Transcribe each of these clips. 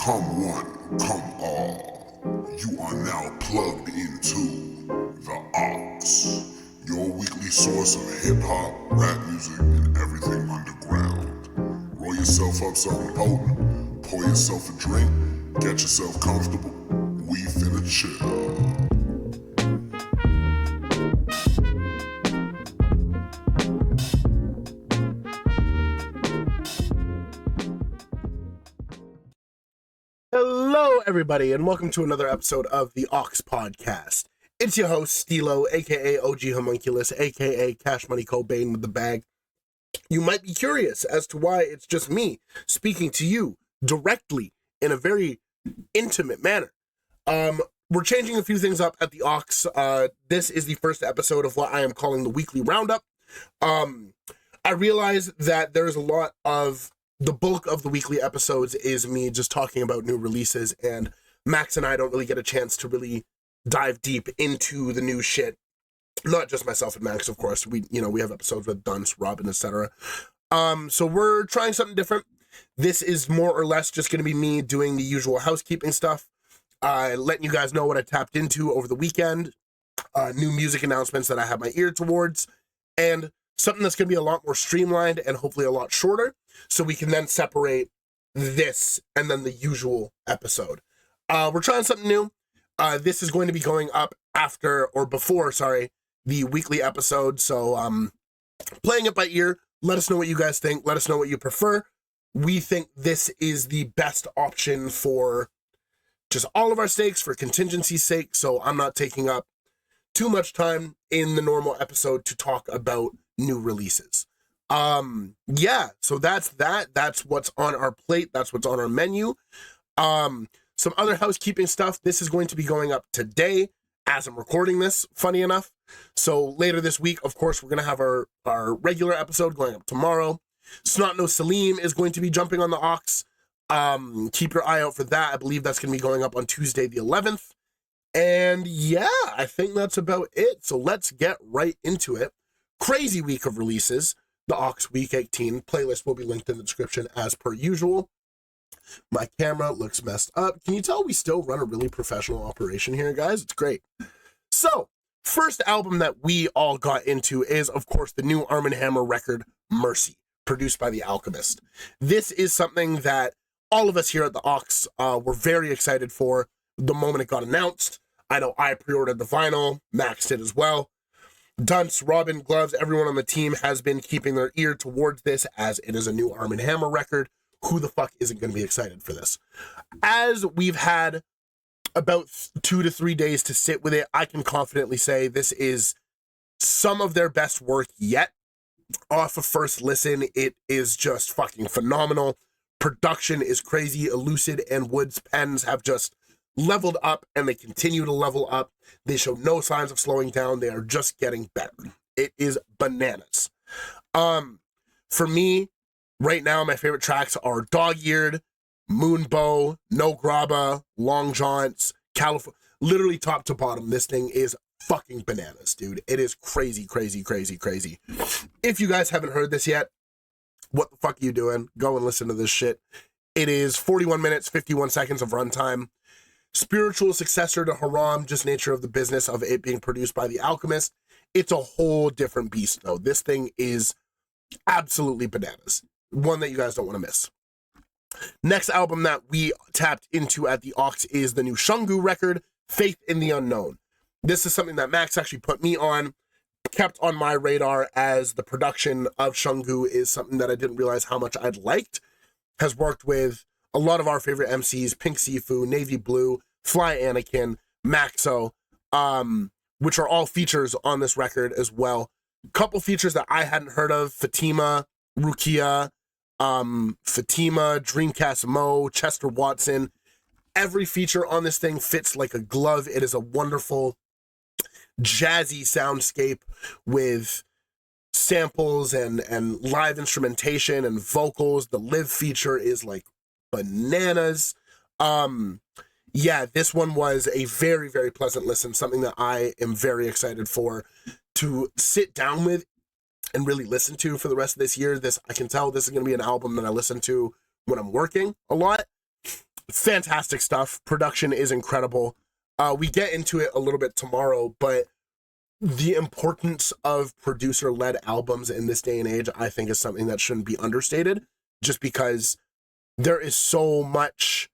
Come one, come all. You are now plugged into The Aux, your weekly source of hip-hop, rap music, and everything underground. Roll yourself up something potent, pour yourself a drink, get yourself comfortable. We finna chill. Hello, everybody, and welcome to another episode of the TheAuxPodcast. It's your host, Steelo, aka OG Homunculus, aka Cash Money Cobain with the bag. You might be curious as to why it's just me speaking to you directly in a very intimate manner. We're changing a few things up at the Aux. This is the first episode of what I am calling the weekly roundup. I realize that there's a lot of the bulk of the weekly episodes is me just talking about new releases, and Max and I don't really get a chance to really dive deep into the new shit. Not just myself and Max, of course. We have episodes with Dunce, Robin, etc. So we're trying something different. This is more or less just going to be me doing the usual housekeeping stuff, letting you guys know what I tapped into over the weekend, new music announcements that I have my ear towards, and something that's going to be a lot more streamlined and hopefully a lot shorter, so we can then separate this and then the usual episode. We're trying something new. This is going to be going up before the weekly episode, so playing it by ear. Let us know what you guys think. Let us know what you prefer. We think this is the best option for just all of our sakes, for contingency's sake, so I'm not taking up too much time in the normal episode to talk about new releases. So that's what's on our plate. That's what's on our menu. Some other housekeeping stuff. This is going to be going up today as I'm recording this, funny enough. So later this week, of course, we're going to have our regular episode going up tomorrow. Snot Nose Salim is going to be jumping on the Aux. Keep your eye out for that. I believe that's going to be going up on Tuesday the 11th. And yeah, I think that's about it. So let's get right into it. Crazy week of releases. The Aux Week 18 playlist will be linked in the description as per usual. My camera looks messed up. Can you tell we still run a really professional operation here, guys? It's great. So, first album that we all got into is, of course, the new Arm & Hammer record, Mercy, produced by The Alchemist. This is something that all of us here at the Aux were very excited for the moment it got announced. I know I pre-ordered the vinyl. Max did as well. Dunce, Robin, Gloves, everyone on the team has been keeping their ear towards this as it is a new Arm & Hammer record. Who the fuck isn't going to be excited for this? As we've had about 2 to 3 days to sit with it, I can confidently say this is some of their best work yet. Off of first listen, it is just fucking phenomenal. Production is crazy. Elucid and Wood's pens have just leveled up, and they continue to level up. They show no signs of slowing down. They are just getting better. It is bananas. For me, right now, my favorite tracks are Dog-Eared, Moonbow, No Grabba, Long Jaunts, California. Literally top to bottom, this thing is fucking bananas, dude. It is crazy, crazy, crazy, crazy. If you guys haven't heard this yet, what the fuck are you doing? Go and listen to this shit. It is 41 minutes, 51 seconds of runtime. Spiritual successor to Haram, just nature of the business of it being produced by The Alchemist. It's a whole different beast, though. This thing is absolutely bananas. One that you guys don't want to miss. Next album that we tapped into at the Aux is the new Shungu record, Faith in the Unknown. This is something that Max actually put me on, kept on my radar, as the production of Shungu is something that I didn't realize how much I'd liked. Has worked with a lot of our favorite MCs, Pink Sifu, Navy Blue, Fly Anakin, Maxo, which are all features on this record as well. Couple features that I hadn't heard of: Fatima, Rukia, Fatima, Dreamcast Mo, Chester Watson. Every feature on this thing fits like a glove. It is a wonderful jazzy soundscape with samples and live instrumentation and vocals. The live feature is like bananas. This one was a very, very pleasant listen, something that I am very excited to sit down with and really listen to for the rest of this year. I can tell this is going to be an album that I listen to when I'm working a lot. fantastic stuff. Production is incredible. We get into it a little bit tomorrow, but the importance of producer-led albums in this day and age, I think, is something that shouldn't be understated, just because there is so much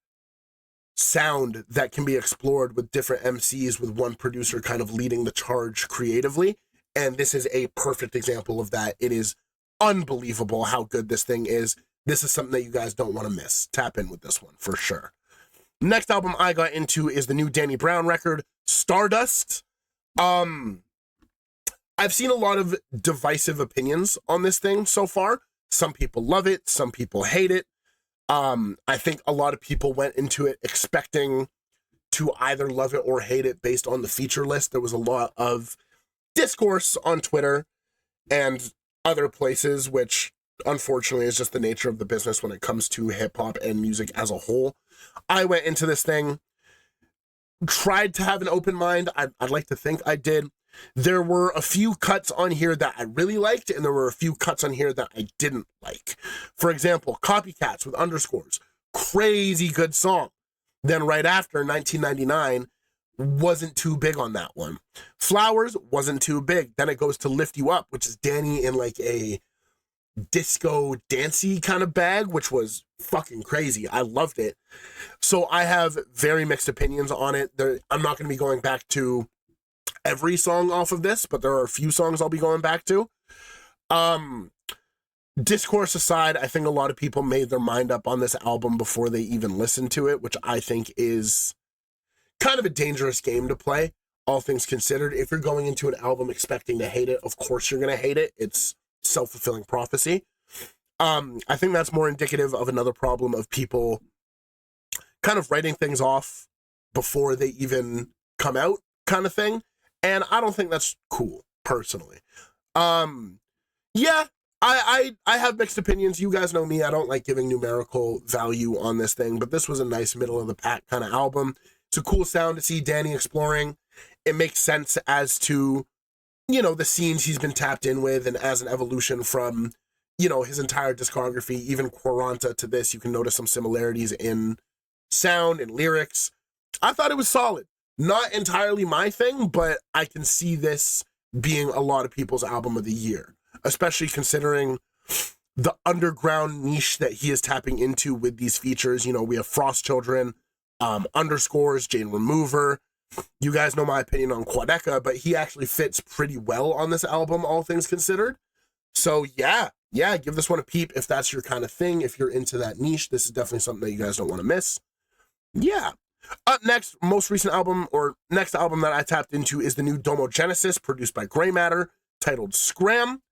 sound that can be explored with different MCs, with one producer kind of leading the charge creatively. And this is a perfect example of that. It is unbelievable how good this thing is. This is something that you guys don't want to miss. Tap in with this one for sure. Next album I got into is the new Danny Brown record, Stardust. I've seen a lot of divisive opinions on this thing so far. Some people love it, some people hate it. I think a lot of people went into it expecting to either love it or hate it based on the feature list. There was a lot of discourse on Twitter and other places, which unfortunately is just the nature of the business when it comes to hip-hop and music as a whole. I went into this thing, tried to have an open mind. I'd like to think I did. There were a few cuts on here that I really liked, and there were a few cuts on here that I didn't like. For example, Copycats with Underscores. Crazy good song. Then right after, 1999, wasn't too big on that one. Flowers wasn't too big. Then it goes to Lift You Up, which is Danny in like a disco dancey kind of bag, which was fucking crazy. I loved it. So I have very mixed opinions on it. I'm not going to be going back to every song off of this, but there are a few songs I'll be going back to. Discourse aside, I think a lot of people made their mind up on this album before they even listened to it, which I think is kind of a dangerous game to play, all things considered. If you're going into an album expecting to hate it, of course you're going to hate it. It's self-fulfilling prophecy. I think that's more indicative of another problem of people kind of writing things off before they even come out kind of thing. And I don't think that's cool, personally. Yeah, I have mixed opinions. You guys know me. I don't like giving numerical value on this thing, but this was a nice middle-of-the-pack kind of album. It's a cool sound to see Danny exploring. It makes sense as to, you know, the scenes he's been tapped in with, and as an evolution from, you know, his entire discography, even Quaranta to this, you can notice some similarities in sound and lyrics. I thought it was solid. Not entirely my thing, but I can see this being a lot of people's album of the year, especially considering the underground niche that he is tapping into with these features. You know, we have Frost Children, Underscores, Jane Remover. You guys know my opinion on Quadeca, but he actually fits pretty well on this album, all things considered. So yeah, give this one a peep if that's your kind of thing. If you're into that niche, this is definitely something that you guys don't want to miss. Yeah. Up next, most recent album, or next album that I tapped into, is the new Domo Genesis, produced by Grey Matter, titled Scram.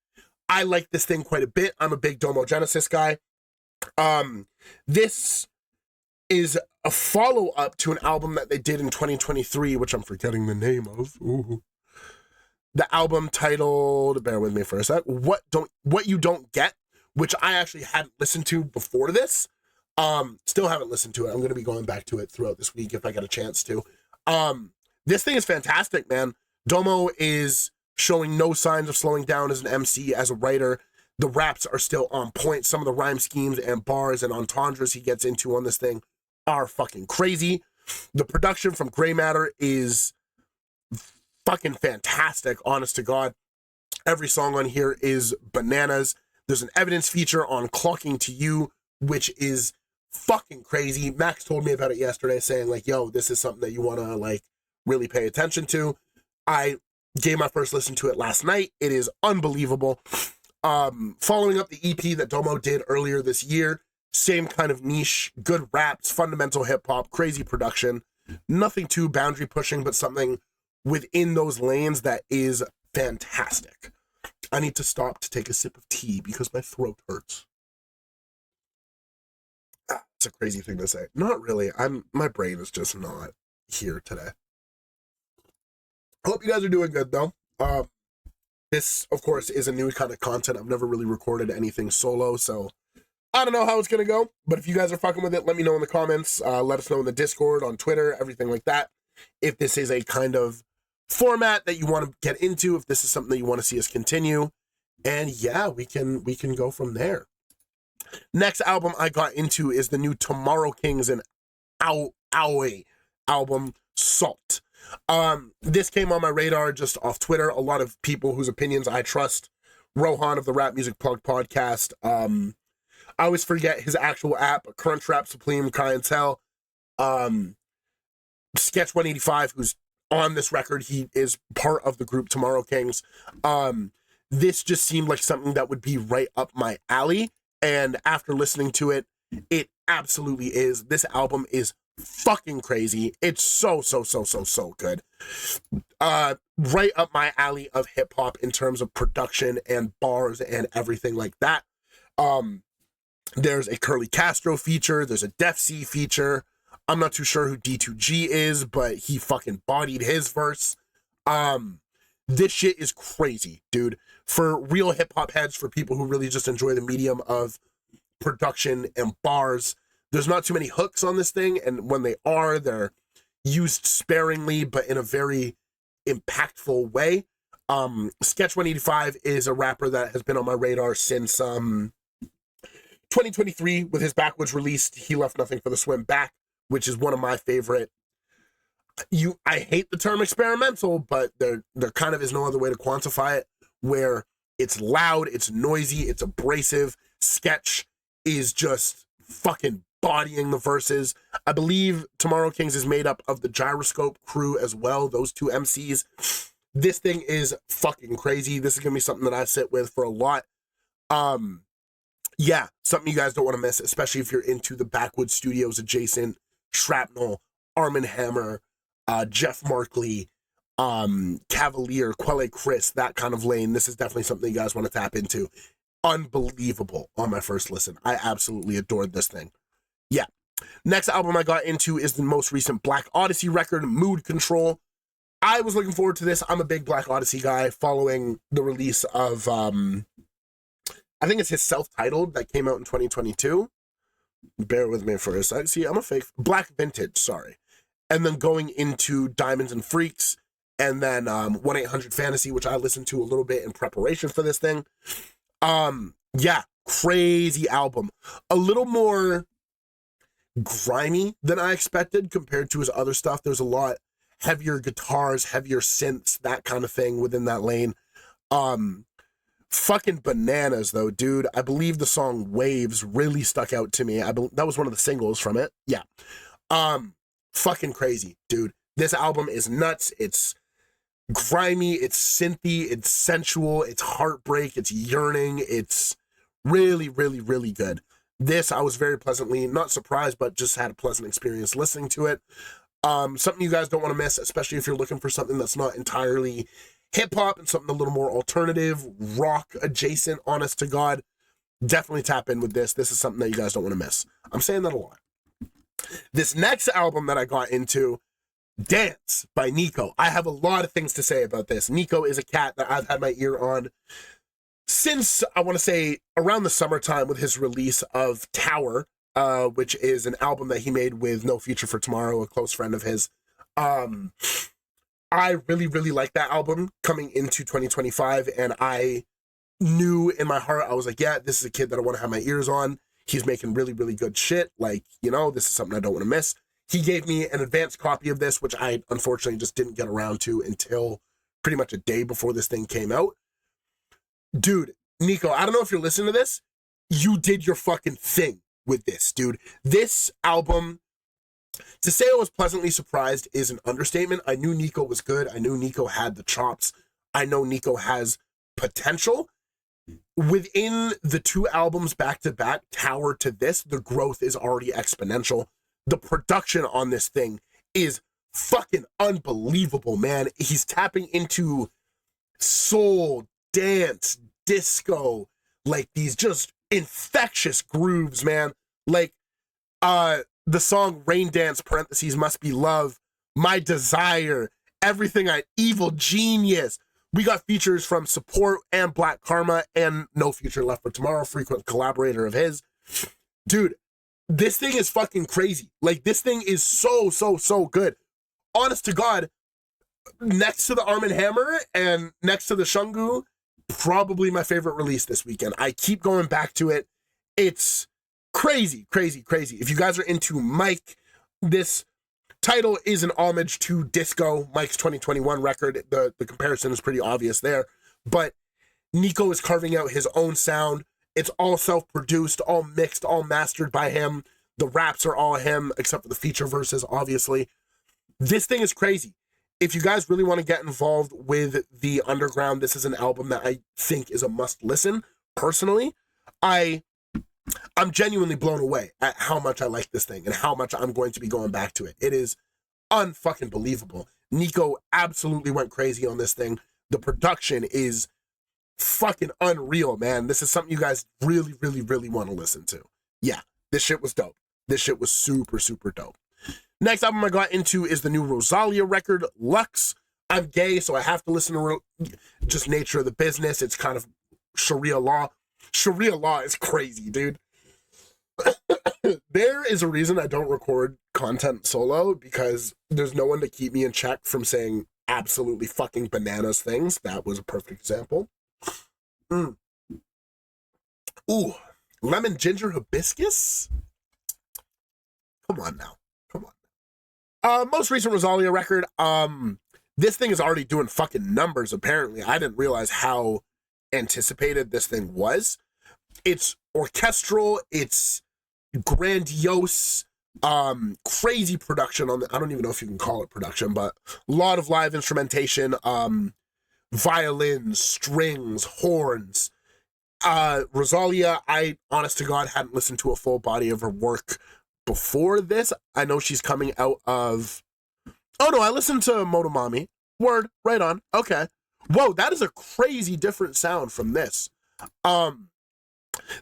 I like this thing quite a bit. I'm a big Domo Genesis guy. This is a follow-up to an album that they did in 2023, which I'm forgetting the name of. Ooh. The album titled, bear with me for a sec, What You Don't Get, which I actually hadn't listened to before this. Still haven't listened to it. I'm going to be going back to it throughout this week if I get a chance to. This thing is fantastic, man. Domo is showing no signs of slowing down as an MC, as a writer. The raps are still on point. Some of the rhyme schemes and bars and entendres he gets into on this thing are fucking crazy. The production from Grey Matter is fucking fantastic, honest to God. Every song on here is bananas. There's an evidence feature on Clocking to You, which is fucking crazy. Max told me about it yesterday, saying like, yo, this is something that you want to like really pay attention to. I gave my first listen to it last night. It is unbelievable. Following up the EP that Domo did earlier this year, same kind of niche, good raps, fundamental hip-hop, crazy production, nothing too boundary pushing, but something within those lanes that is fantastic. I need to stop to take a sip of tea because my throat hurts. It's a crazy thing to say. Not really. My brain is just not here today. I hope you guys are doing good though. This, of course, is a new kind of content. I've never really recorded anything solo, so I don't know how it's going to go. But if you guys are fucking with it, let me know in the comments. Let us know in the Discord, on Twitter, everything like that. If this is a kind of format that you want to get into, if this is something that you want to see us continue. And yeah, we can go from there. Next album I got into is the new Tomorrow Kings and owie album, Salt. This came on my radar just off Twitter. A lot of people whose opinions I trust. Rohan of the Rap Music Plug podcast. I always forget his actual app, Crunchwrap Supreme Clientele. Sketch 185, who's on this record, he is part of the group Tomorrow Kings. This just seemed like something that would be right up my alley. And after listening to it, it absolutely is. This album is fucking crazy. It's so good. Right up my alley of hip hop in terms of production and bars and everything like that. There's a Curly Castro feature. There's a Def C feature. I'm not too sure who D2G is, but he fucking bodied his verse. This shit is crazy, dude. For real hip hop heads, for people who really just enjoy the medium of production and bars, there's not too many hooks on this thing, and when they are, they're used sparingly, but in a very impactful way. Sketch 185 is a rapper that has been on my radar since 2023 with his Backwoods release, He Left Nothing for the Swim Back, which is one of my favorite. I hate the term experimental, but there kind of is no other way to quantify it, where it's loud, it's noisy, it's abrasive. Sketch is just fucking bodying the verses. I believe Tomorrow Kings is made up of the Gyroscope crew as well, those two MCs. This thing is fucking crazy. This is gonna be something that I sit with for a lot. Yeah, something you guys don't want to miss, especially if you're into the Backwoods Studios adjacent, Shrapnel, Arm & Hammer, Jeff Markley, Cavalier, Quelle Chris, that kind of lane. This is definitely something you guys want to tap into. Unbelievable on my first listen. I absolutely adored this thing. Yeah. Next album I got into is the most recent Black Odyssey record, Mood Control. I was looking forward to this. I'm a big Black Odyssey guy following the release of, I think it's his self-titled that came out in 2022. Bear with me for a sec. See, I'm a fake. Black Vintage, sorry. And then going into Diamonds and Freaks, and then 1-800-Fantasy, which I listened to a little bit in preparation for this thing. Yeah, crazy album. A little more grimy than I expected compared to his other stuff. There's a lot heavier guitars, heavier synths, that kind of thing within that lane. Fucking bananas though, dude. I believe the song Waves really stuck out to me. That was one of the singles from it. Yeah. Fucking crazy, dude. This album is nuts. It's grimy, it's synthy, it's sensual, it's heartbreak, it's yearning. It's really good. This, I was very pleasantly, not surprised, but just had a pleasant experience listening to it. Something you guys don't want to miss, especially if you're looking for something that's not entirely hip-hop and something a little more alternative, rock adjacent, honest to God. Definitely tap in with this. This is something that you guys don't want to miss. I'm saying that a lot. This next album that I got into, Dance by Nico. I have a lot of things to say about this. Nico is a cat that I've had my ear on since, I want to say, around the summertime with his release of Tower, which is an album that he made with No Future for Tomorrow, a close friend of his. I really like that album coming into 2025, and I knew in my heart, I was like, yeah, this is a kid that I want to have my ears on. He's making really good shit. Like, you know, this is something I don't want to miss. He gave me an advanced copy of this, which I unfortunately just didn't get around to until pretty much a day before this thing came out. Dude, Nico, I don't know if you're listening to this. You did your fucking thing with this, dude. This album, to say I was pleasantly surprised is an understatement. I knew Nico was good. I knew Nico had the chops. I know Nico has potential. Within the two albums back to back, Tower to this, the growth is already exponential. The production on this thing is fucking unbelievable, man. He's tapping into soul, dance, disco, like these just infectious grooves, man. Like, the song Rain Dance, parentheses, Must Be Love, My Desire, Everything Evil Genius. We got features from Support and Black Karma and No Future Left for Tomorrow, frequent collaborator of his. Dude, this thing is fucking crazy. Like, this thing is so good. Honest to God, next to the Arm & Hammer and next to the Shungu, probably my favorite release this weekend. I keep going back to it. It's crazy. If you guys are into Mike, This title is an homage to Disco, Mike's 2021 record. The comparison is pretty obvious there. But Nico is carving out his own sound. It's all self-produced, all mixed, all mastered by him. The raps are all him, except for the feature verses, obviously. This thing is crazy. If you guys really want to get involved with the underground, this is an album that I think is a must listen. Personally, I'm genuinely blown away at how much I like this thing and how much I'm going to be going back to it. It is unfucking believable. Nico absolutely went crazy on this thing. The production is fucking unreal, man. This is something you guys really, really, really want to listen to. Yeah, this shit was dope. This shit was super, super dope. Next album I got into is the new Rosalia record, Lux. I'm gay, so I have to listen to just nature of the business. It's kind of Sharia law. Sharia law is crazy, dude. There is a reason I don't record content solo, because there's no one to keep me in check from saying absolutely fucking bananas things. That was a perfect example. Ooh, lemon ginger hibiscus? Come on now. Come on. Most recent Rosalia record. This thing is already doing fucking numbers, apparently. I didn't realize how anticipated this thing was. It's orchestral, it's grandiose, crazy production on the, I don't even know if you can call it production, but a lot of live instrumentation, violins, strings, horns. Rosalia, I honest to God hadn't listened to a full body of her work before this. I know she's coming out of, oh no, I listened to Motomami. Word, right on. Okay. Whoa, that is a crazy different sound from this.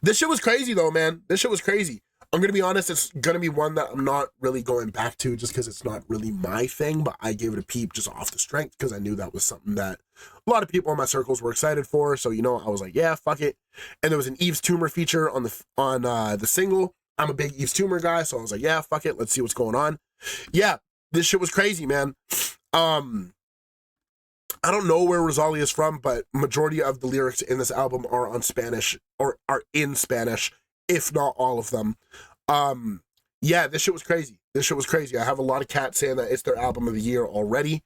This shit was crazy though, man. This shit was crazy. I'm gonna be honest, it's gonna be one that I'm not really going back to just because it's not really my thing, but I gave it a peep just off the strength because I knew that was something that a lot of people in my circles were excited for. So, you know, I was like, yeah, fuck it. And there was an Yves Tumor feature on the single. I'm a big Yves Tumor guy, so I was like, yeah, fuck it. Let's see what's going on. Yeah, this shit was crazy, man. I don't know where Rosalia is from, but majority of the lyrics in this album are on Spanish or are in Spanish, if not all of them. Yeah, this shit was crazy. This shit was crazy. I have a lot of cats saying that it's their album of the year already.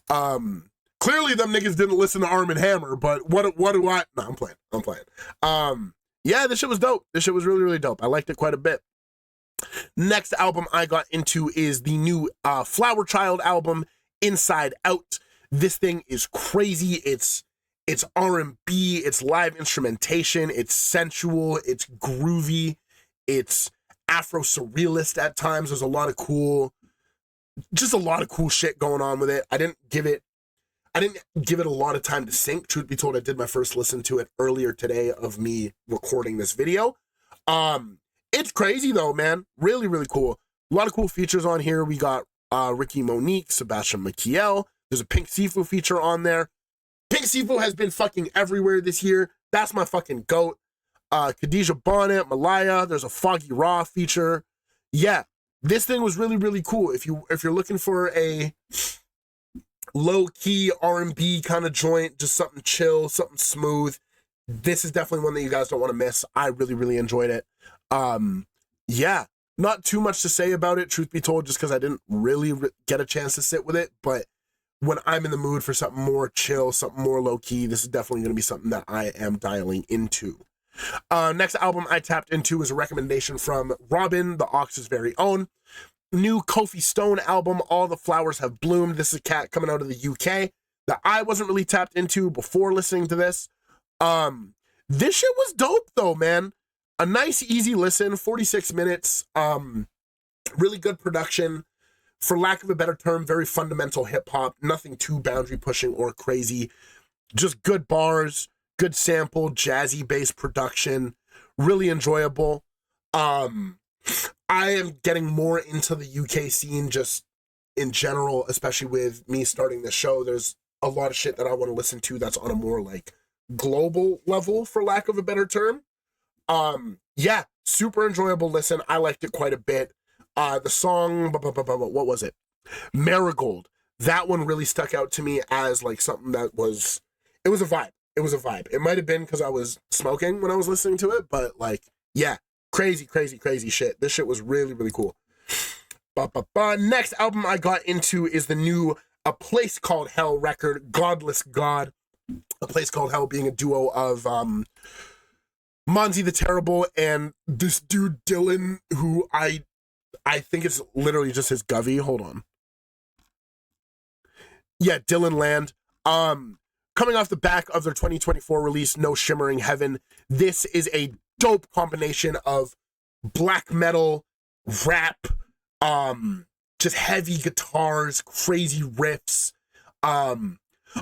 Clearly them niggas didn't listen to Arm & Hammer, but what do I? No, I'm playing. Yeah, this shit was dope. This shit was really, really dope. I liked it quite a bit. Next album I got into is the new Flower Child album, Inside Out. This thing is crazy. It's R&B, it's live instrumentation, it's sensual, it's groovy, it's Afro-surrealist at times. There's a lot of cool shit going on with it. I didn't give it a lot of time to sync. Truth be told, I did my first listen to it earlier today of me recording this video. It's crazy though, man. Really, really cool. A lot of cool features on here. We got Ricky Monique, Sebastian Michiel. There's a Pink Sifu feature on there. Pink Sifu has been fucking everywhere this year. That's my fucking goat. Khadijah Bonnet, Malaya. There's a Foggy Raw feature. Yeah, this thing was really, really cool. If you're looking for a low-key R&B kind of joint, just something chill, something smooth, this is definitely one that you guys don't want to miss. I really, really enjoyed it. Yeah, not too much to say about it, truth be told, just because I didn't really get a chance to sit with it, but when I'm in the mood for something more chill, something more low-key, this is definitely going to be something that I am dialing into. Next album I tapped into is a recommendation from Robin, the Aux's very own. New Kofi Stone album, All the Flowers Have Bloomed. This is a cat coming out of the UK that I wasn't really tapped into before listening to this. This shit was dope though, man. A nice, easy listen, 46 minutes. Really good production. For lack of a better term, very fundamental hip-hop. Nothing too boundary-pushing or crazy. Just good bars, good sample, jazzy-based production. Really enjoyable. I am getting more into the UK scene just in general, especially with me starting the show. There's a lot of shit that I want to listen to that's on a more, like, global level, for lack of a better term. Yeah, super enjoyable listen. I liked it quite a bit. The song, what was it? Marigold. That one really stuck out to me as like something that was, it was a vibe. It was a vibe. It might have been because I was smoking when I was listening to it, but like, yeah, crazy, crazy, crazy shit. This shit was really, really cool. Next album I got into is the new A Place Called Hell record, Godless God. A Place Called Hell being a duo of Monzy the Terrible and this dude Dylan, who I think it's literally just his govy. Hold on. Yeah, Dylan Land. Coming off the back of their 2024 release, No Shimmering Heaven. This is a dope combination of black metal, rap, just heavy guitars, crazy riffs, a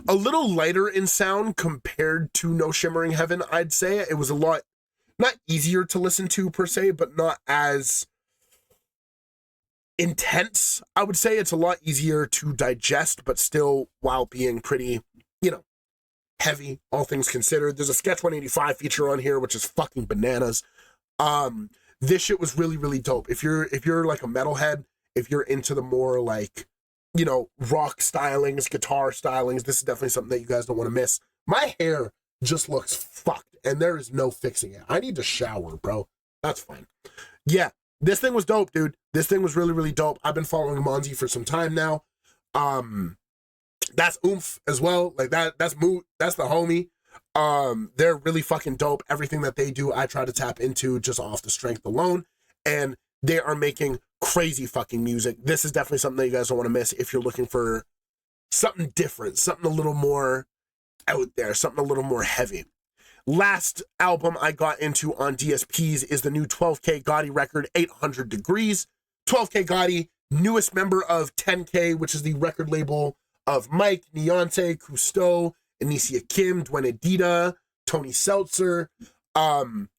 little lighter in sound compared to No Shimmering Heaven, I'd say. It was a lot, not easier to listen to per se, but not as intense, I would say. It's a lot easier to digest, but still while being pretty, heavy, all things considered. There's a Sketch 185 feature on here, which is fucking bananas. This shit was really, really dope. If you're like a metalhead, if you're into the more like, rock stylings, guitar stylings, this is definitely something that you guys don't want to miss. My hair just looks fucked, and there is no fixing it. I need to shower, bro. That's fine. Yeah, this thing was dope, dude. This thing was really, really dope. I've been following Monzy for some time now. That's oomph as well. Like that's Moot. That's the homie. They're really fucking dope. Everything that they do, I try to tap into just off the strength alone. And they are making crazy fucking music. This is definitely something that you guys don't want to miss if you're looking for something different, something a little more out there, something a little more heavy. Last album I got into on DSPs is the new 12K Gotti record, 800 Degrees. 12K Gotti, newest member of 10K, which is the record label of Mike, Neonte, Cousteau, Anicia Kim, Dwenedita, Tony Seltzer,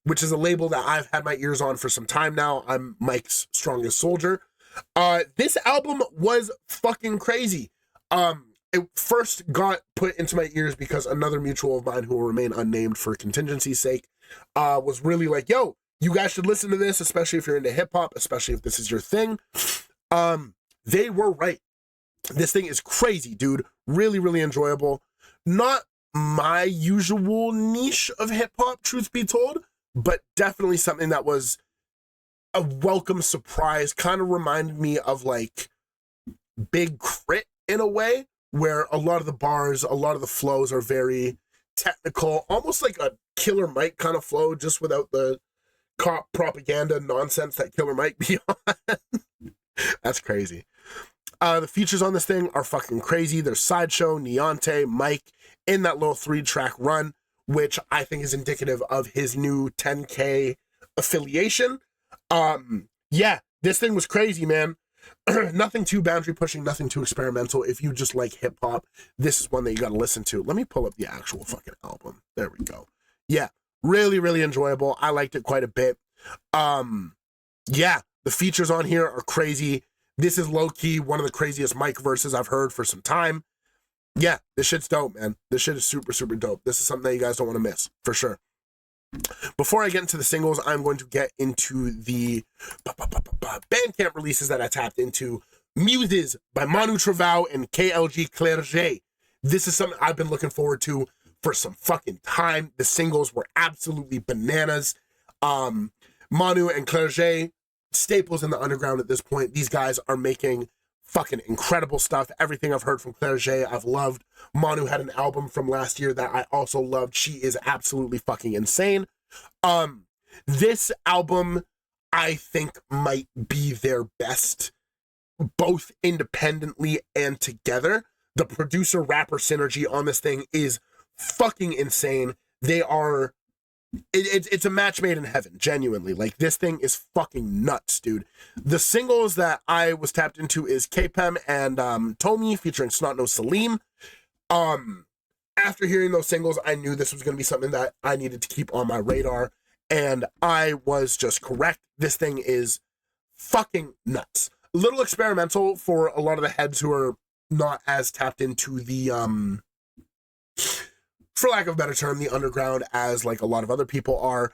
which is a label that I've had my ears on for some time now. I'm Mike's strongest soldier. This album was fucking crazy. It first got put into my ears because another mutual of mine, who will remain unnamed for contingency's sake, was really like, yo, you guys should listen to this, especially if you're into hip hop, especially if this is your thing. They were right. This thing is crazy, dude. Really, really enjoyable. Not my usual niche of hip hop, truth be told, but definitely something that was a welcome surprise. Kind of reminded me of like Big Crit in a way, where a lot of the bars, a lot of the flows are very technical, almost like a Killer Mike kind of flow, just without the cop propaganda nonsense that Killer Mike be on. That's crazy. The features on this thing are fucking crazy. There's Sideshow, Neonte, Mike in that little 3-track run, which I think is indicative of his new 10K affiliation. Yeah, this thing was crazy, man. Nothing too boundary pushing, nothing too experimental. If you just like hip hop, this is one that you got to listen to. Let me pull up the actual fucking album. There we go. Yeah, really, really enjoyable. I liked it quite a bit. Yeah, the features on here are crazy. This is low-key one of the craziest Mike verses I've heard for some time. Yeah, this shit's dope, man. This shit is super, super dope. This is something that you guys don't want to miss, for sure. Before I get into the singles, I'm going to get into the Bandcamp releases that I tapped into. Muses by Manu Travau and KLG Clerget. This is something I've been looking forward to for some fucking time. The singles were absolutely bananas. Manu and Clerget, staples in the underground at this point. These guys are making fucking incredible stuff. Everything I've heard from Clerget, I've loved. Manu had an album from last year that I also loved. She is absolutely fucking insane. This album, I think, might be their best, both independently and together. The producer-rapper synergy on this thing is fucking insane. They are... It's a match made in heaven, genuinely. Like, this thing is fucking nuts, dude. The singles that I was tapped into is K-Pem and Tomi featuring Snotnose Salim. After hearing those singles, I knew this was going to be something that I needed to keep on my radar, and I was just correct. This thing is fucking nuts. A little experimental for a lot of the heads who are not as tapped into the for lack of a better term, the underground as like a lot of other people are.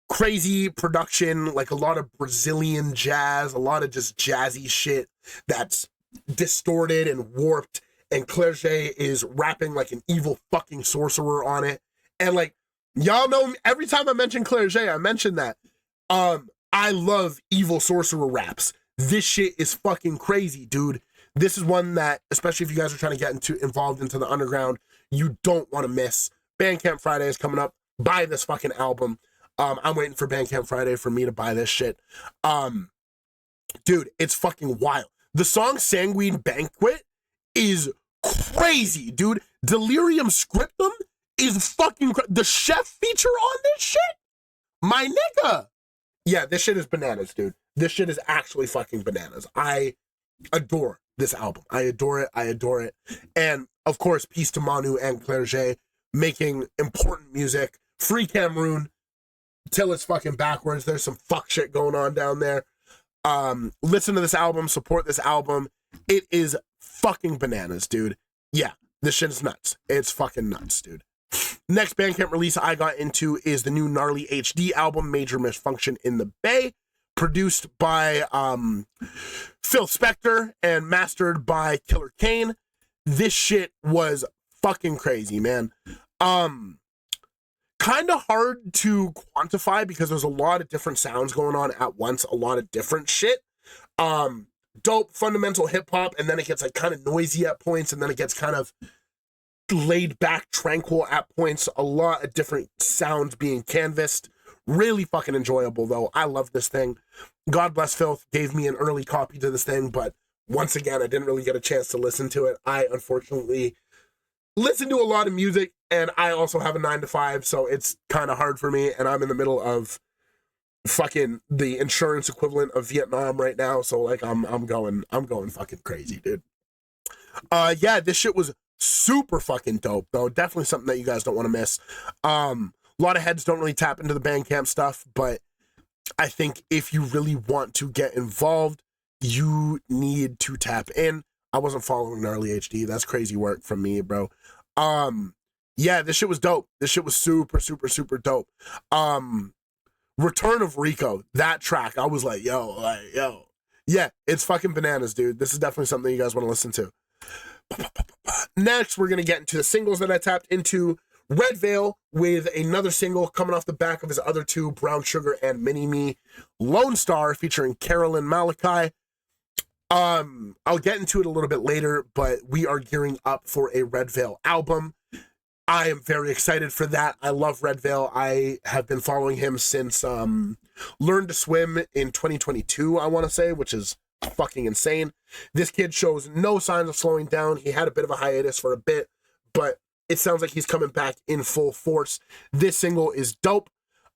Crazy production, like a lot of Brazilian jazz, a lot of just jazzy shit that's distorted and warped, and Clerget is rapping like an evil fucking sorcerer on it. And like, y'all know, every time I mention Clerget, I mention that. I love evil sorcerer raps. This shit is fucking crazy, dude. This is one that, especially if you guys are trying to get involved into the underground, you don't want to miss. Bandcamp Friday is coming up. Buy this fucking album. I'm waiting for Bandcamp Friday for me to buy this shit. Dude, it's fucking wild. The song Sanguine Banquet is crazy, dude. Delirium Scriptum is fucking the chef feature on this shit? My nigga. Yeah, this shit is bananas, dude. This shit is actually fucking bananas. I adore this album. I adore it. I adore it. And, of course, peace to Manu and Clerget making important music. Free Cameroon till it's fucking backwards. There's some fuck shit going on down there. Listen to this album. Support this album. It is fucking bananas, dude. Yeah, this shit is nuts. It's fucking nuts, dude. Next Bandcamp release I got into is the new Gnarly HD album, Major Misfunction in the Bay, produced by Phil Spector and mastered by Killer Kane. This shit was fucking crazy, man. Kind of hard to quantify because there's a lot of different sounds going on at once, a lot of different shit. Dope fundamental hip hop, and then it gets like kind of noisy at points, and then it gets kind of laid back, tranquil at points. A lot of different sounds being canvassed. Really fucking enjoyable though. I love this thing. God bless Filth gave me an early copy to this thing, but once again, I didn't really get a chance to listen to it. I unfortunately listen to a lot of music, and I also have a 9-to-5, so it's kind of hard for me, and I'm in the middle of fucking the insurance equivalent of Vietnam right now, so like I'm going fucking crazy, dude. Yeah, this shit was super fucking dope though. Definitely something that you guys don't want to miss. A lot of heads don't really tap into the Bandcamp stuff, but I think if you really want to get involved, you need to tap in. I wasn't following Gnarly HD. That's crazy work from me, bro. Yeah, this shit was dope. This shit was super, super, super dope. Return of Rico, that track, I was like, yo. Yeah, it's fucking bananas, dude. This is definitely something you guys want to listen to. Next, we're going to get into the singles that I tapped into. Red Veil with another single coming off the back of his other two, Brown Sugar and Mini Me. Lone Star featuring Carolyn Malachi. I'll get into it a little bit later, but we are gearing up for a Red Veil album. I am very excited for that. I love Red Veil. I have been following him since Learn to Swim in 2022, I want to say, which is fucking insane. This kid shows no signs of slowing down. He had a bit of a hiatus for a bit, but it sounds like he's coming back in full force. This single is dope.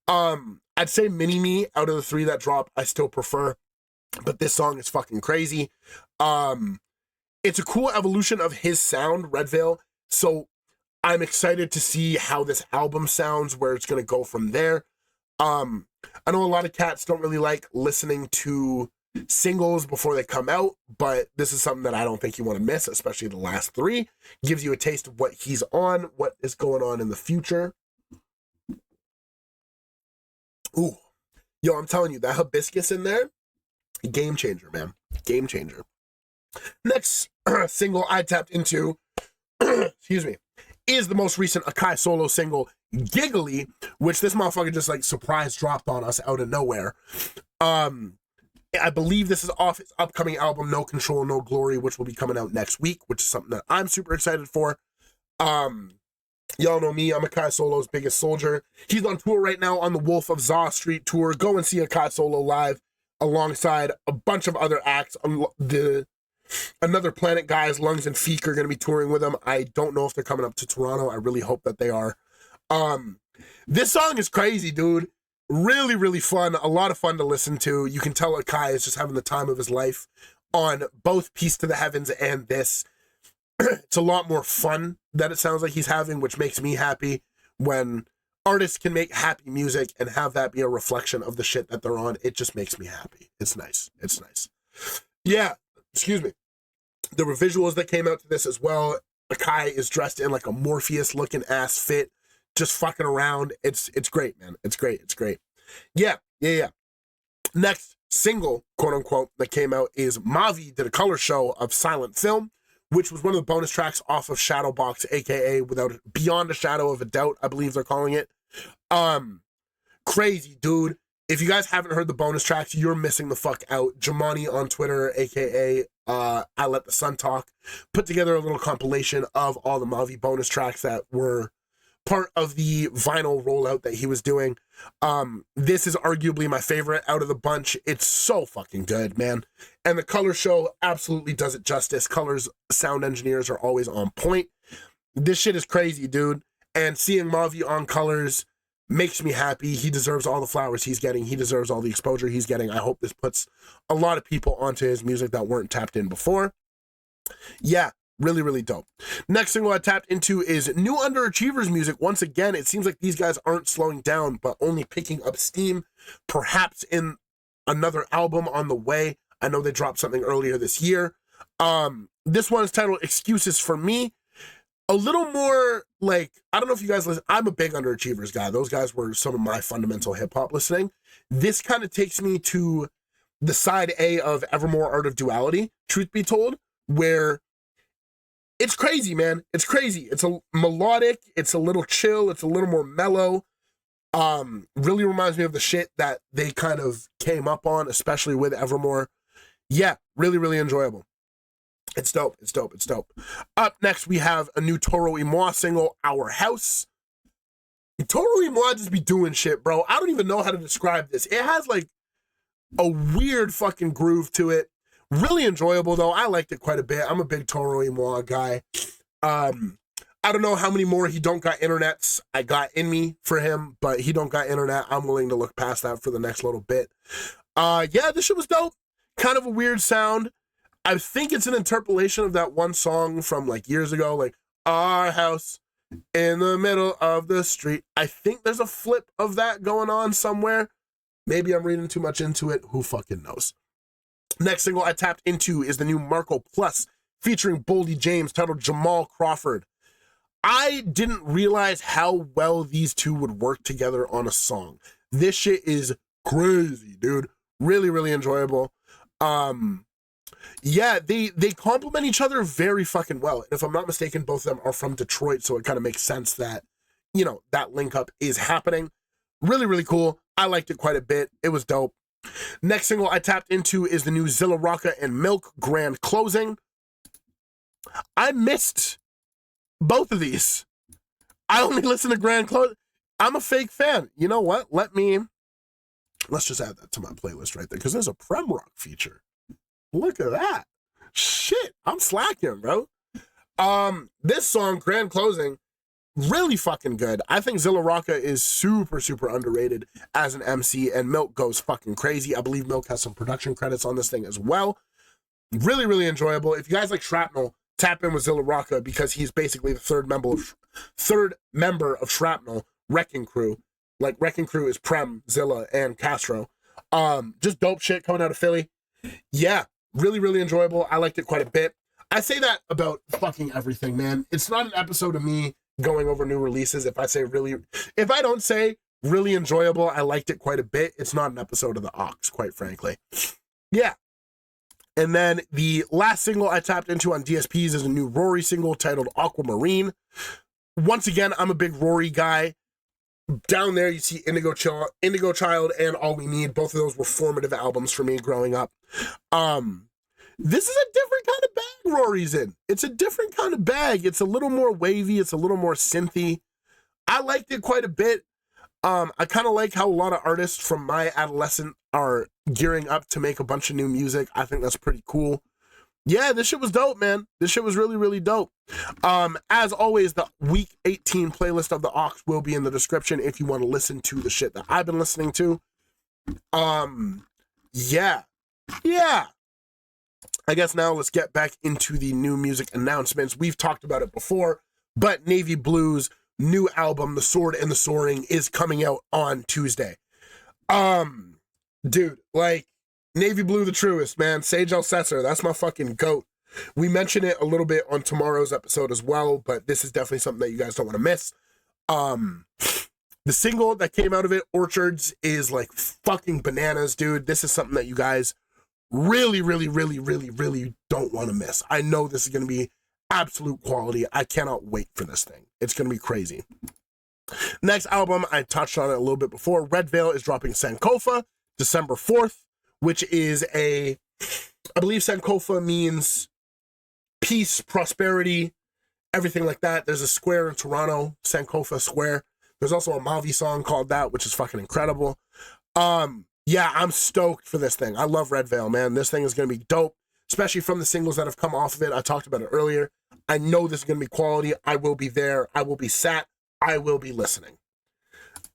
I'd say Mini Me, out of the three that dropped, I still prefer, but this song is fucking crazy. It's a cool evolution of his sound, Red Veil, so I'm excited to see how this album sounds, where it's going to go from there. I know a lot of cats don't really like listening to singles before they come out, but this is something that I don't think you want to miss, especially the last three. Gives you a taste of what he's on, what is going on in the future. Ooh, yo, I'm telling you, that hibiscus in there, game changer, man. Game changer. Next single I tapped into, excuse me, is the most recent Akai solo single, Giggly, which this motherfucker just like surprise dropped on us out of nowhere. I believe this is off his upcoming album, No Control, No Glory, which will be coming out next week, which is something that I'm super excited for. Y'all know me, I'm Akai Solo's biggest soldier. He's on tour right now on the Wolf of Zaw Street tour. Go and see Akai Solo live alongside a bunch of other acts. Another Planet guys, Lungs and Feek, are going to be touring with him. I don't know if they're coming up to Toronto. I really hope that they are. This song is crazy, dude. Really, really fun. A lot of fun to listen to. You can tell Akai is just having the time of his life on both Peace to the Heavens and this. It's a lot more fun that it sounds like he's having, which makes me happy when artists can make happy music and have that be a reflection of the shit that they're on. It just makes me happy. It's nice. It's nice. Yeah. Excuse me. There were visuals that came out to this as well. Akai is dressed in like a Morpheus looking ass fit, just fucking around. It's great, man. It's great. It's great. Yeah. Next single, quote unquote, that came out is Mavi did a color show of Silent Film, which was one of the bonus tracks off of Shadowbox, aka Beyond a Shadow of a Doubt, I believe they're calling it. Crazy, dude. If you guys haven't heard the bonus tracks, you're missing the fuck out. Jamani on Twitter, aka I Let the Sun Talk, put together a little compilation of all the Mavi bonus tracks that were part of the vinyl rollout that he was doing. This is arguably my favorite out of the bunch. It's so fucking good, man. And the Color Show absolutely does it justice. Color's sound engineers are always on point. This shit is crazy, dude. And seeing Mavi on Colors makes me happy. He deserves all the flowers he's getting. He deserves all the exposure he's getting. I hope this puts a lot of people onto his music that weren't tapped in before. Yeah, really, really dope. Next single I tapped into is New Underachievers music. Once again, it seems like these guys aren't slowing down, but only picking up steam, perhaps in another album on the way. I know they dropped something earlier this year. This one is titled Excuses for Me. A little more like, I don't know if you guys listen. I'm a big Underachievers guy. Those guys were some of my fundamental hip hop listening. This kind of takes me to the side A of Evermore Art of Duality, truth be told, where it's crazy, man. It's crazy. It's a melodic. It's a little chill. It's a little more mellow. Really reminds me of the shit that they kind of came up on, especially with Evermore. Yeah, really, really enjoyable. It's dope. It's dope. It's dope. Up next, we have a new Toro y Moi single, Our House. Toro y Moi just be doing shit, bro. I don't even know how to describe this. It has like a weird fucking groove to it. Really enjoyable, though. I liked it quite a bit. I'm a big Toro y Moi guy. I don't know how many more He Don't Got Internets I got in me for him, but He Don't Got Internet. I'm willing to look past that for the next little bit. Yeah, this shit was dope. Kind of a weird sound. I think it's an interpolation of that one song from like years ago, like Our House in the Middle of the Street. I think there's a flip of that going on somewhere. Maybe I'm reading too much into it. Who fucking knows? Next single I tapped into is the new Marco Plus featuring Boldy James titled Jamal Crawford. I didn't realize how well these two would work together on a song. This shit is crazy, dude. Really, really enjoyable. Yeah, they complement each other very fucking well. And if I'm not mistaken, both of them are from Detroit, so it kind of makes sense that, you know, that link up is happening. Really, really cool. I liked it quite a bit. It was dope. Next single I tapped into is the new Zilla Rocca and Milk Grand Closing. I missed both of these. I only listen to Grand Closing. I'm a fake fan. You know what? Let's just add that to my playlist right there, because there's a Prem Rock feature. Look at that. Shit, I'm slacking, bro. This song, Grand Closing, really fucking good. I think Zilla Rocca is super, super underrated as an MC, and Milk goes fucking crazy. I believe Milk has some production credits on this thing as well. Really, really enjoyable. If you guys like Shrapnel, tap in with Zilla Rocca, because he's basically the third member of Shrapnel, Wrecking Crew. Like, Wrecking Crew is Prem, Zilla, and Castro. Just dope shit coming out of Philly. Yeah. Really, really enjoyable. I liked it quite a bit. I say that about fucking everything, man. It's not an episode of me going over new releases. If I don't say really enjoyable, I liked it quite a bit, it's not an episode of the Aux, quite frankly. Yeah. And then the last single I tapped into on DSPs is a new Rory single titled Aquamarine. Once again, I'm a big Rory guy. Down there, you see Indigo Child and All We Need. Both of those were formative albums for me growing up. This is a different kind of bag Rory's in. It's a different kind of bag. It's a little more wavy. It's a little more synthy. I liked it quite a bit. I kind of like how a lot of artists from my adolescent are gearing up to make a bunch of new music. I think that's pretty cool. Yeah, this shit was dope, man. This shit was really, really dope. As always, the week 18 playlist of the Aux will be in the description if you want to listen to the shit that I've been listening to. Yeah. I guess now let's get back into the new music announcements. We've talked about it before, but Navy Blues' new album, The Sword and the Soaring, is coming out on Tuesday. Dude, like, Navy Blue the truest, man. Sage Alcessor, that's my fucking goat. We mentioned it a little bit on tomorrow's episode as well, but this is definitely something that you guys don't want to miss. The single that came out of it, Orchards, is like fucking bananas, dude. This is something that you guys really, really, really, really, really don't want to miss. I know this is going to be absolute quality. I cannot wait for this thing. It's going to be crazy. Next album, I touched on it a little bit before. Red Veil is dropping Sankofa December 4th, which is I believe Sankofa means peace, prosperity, everything like that. There's a square in Toronto, Sankofa Square. There's also a Mavi song called that, which is fucking incredible. Yeah, I'm stoked for this thing. I love Red Veil, man. This thing is going to be dope, especially from the singles that have come off of it. I talked about it earlier. I know this is going to be quality. I will be there. I will be sat. I will be listening.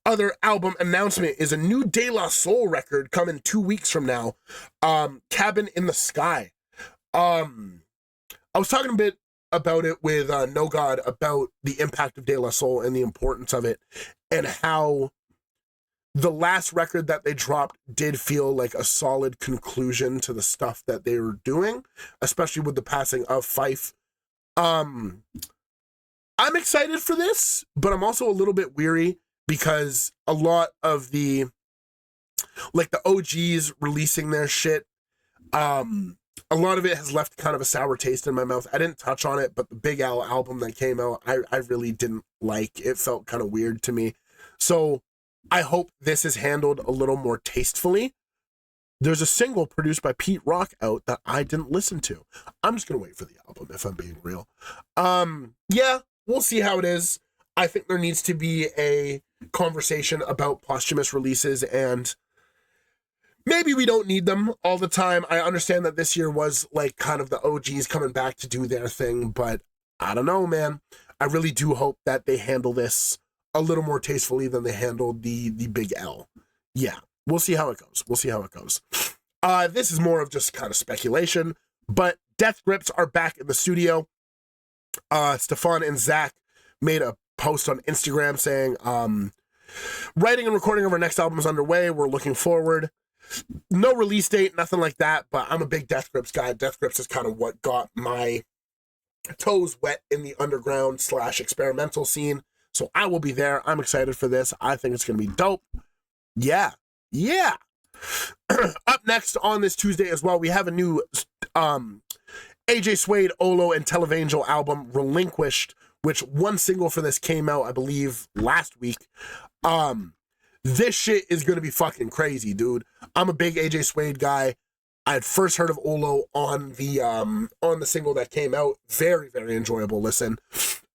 Other album announcement is a new De La Soul record coming 2 weeks from now. Cabin in the Sky. I was talking a bit about it with No God about the impact of De La Soul and the importance of it, and how the last record that they dropped did feel like a solid conclusion to the stuff that they were doing, especially with the passing of Fife. I'm excited for this, but I'm also a little bit weary because a lot of the OGs releasing their shit, a lot of it has left kind of a sour taste in my mouth. I didn't touch on it, but the Big L album that came out, I really didn't like. It felt kind of weird to me. So I hope this is handled a little more tastefully. There's a single produced by Pete Rock out that I didn't listen to. I'm just going to wait for the album, if I'm being real. Yeah, we'll see how it is. I think there needs to be a conversation about posthumous releases, and maybe we don't need them all the time. I understand that this year was like kind of the OGs coming back to do their thing, but I don't know, man. I really do hope that they handle this a little more tastefully than they handled the Big L. Yeah, we'll see how it goes. We'll see how it goes. This is more of just kind of speculation, but Death Grips are back in the studio. Stefan and Zach made a post on Instagram saying, writing and recording of our next album is underway. We're looking forward. No release date, nothing like that, but I'm a big Death Grips guy. Death Grips is kind of what got my toes wet in the underground / experimental scene. So I will be there. I'm excited for this. I think it's going to be dope. Yeah. Up next on this Tuesday as well, we have a new AJ Suede, Olo, and Televangel album, Relinquished, which one single for this came out, I believe, last week. This shit is going to be fucking crazy, dude. I'm a big AJ Suede guy. I had first heard of Olo on the single that came out. Very, very enjoyable listen.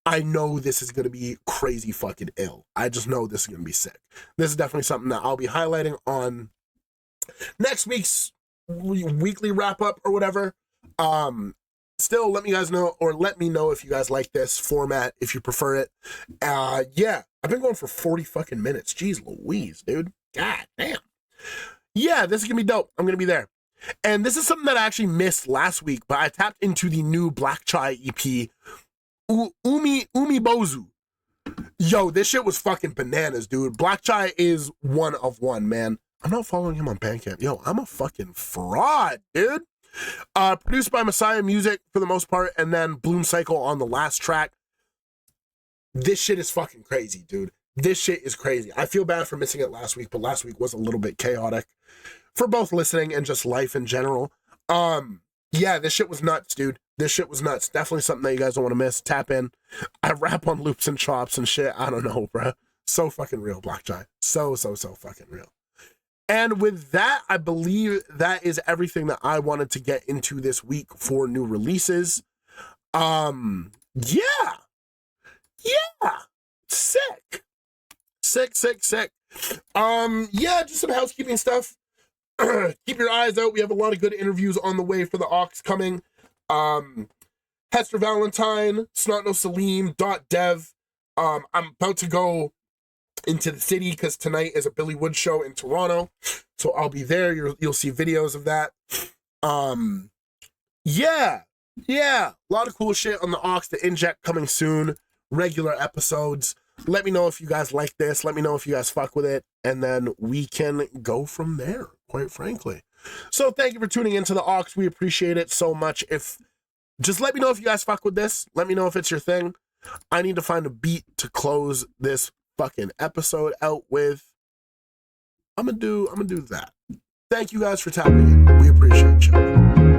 I know this is going to be crazy fucking ill. I just know this is going to be sick. This is definitely something that I'll be highlighting on next week's weekly wrap up or whatever. Still, let me know if you guys like this format, if you prefer it. Yeah, I've been going for 40 fucking minutes. Jeez Louise, dude. God damn. Yeah, this is going to be dope. I'm going to be there. And this is something that I actually missed last week, but I tapped into the new Black Chai EP, Umi Bozu. Yo, this shit was fucking bananas, dude. Black Chai is one of one, man. I'm not following him on Bandcamp. Yo, I'm a fucking fraud, dude. Produced by Messiah Music for the most part, and then Bloom Cycle on the last track. This shit is fucking crazy, dude. This shit is crazy. I feel bad for missing it last week, but last week was a little bit chaotic for both listening and just life in general. Yeah, this shit was nuts, dude. This shit was nuts. Definitely something that you guys don't want to miss. Tap in. I rap on loops and chops and shit. I don't know, bro. So fucking real, Black Chai. So fucking real. And with that, I believe that is everything that I wanted to get into this week for new releases. Yeah. Sick. Yeah, just some housekeeping stuff. Keep your eyes out. We have a lot of good interviews on the way for the Aux coming. Hester Valentine, Snotno Salim, .dev. I'm about to go into the city because tonight is a Billy Wood show in Toronto, so I'll be there. You'll see videos of that. Yeah, a lot of cool shit on the Aux to inject coming soon. Regular episodes. Let me know if you guys like this. Let me know if you guys fuck with it, and then we can go from there, quite frankly. So thank you for tuning into the Aux. We appreciate it so much. Just let me know if you guys fuck with this. Let me know if it's your thing. I need to find a beat to close this fucking episode out with. I'm gonna do that. Thank you guys for tapping in. We appreciate you.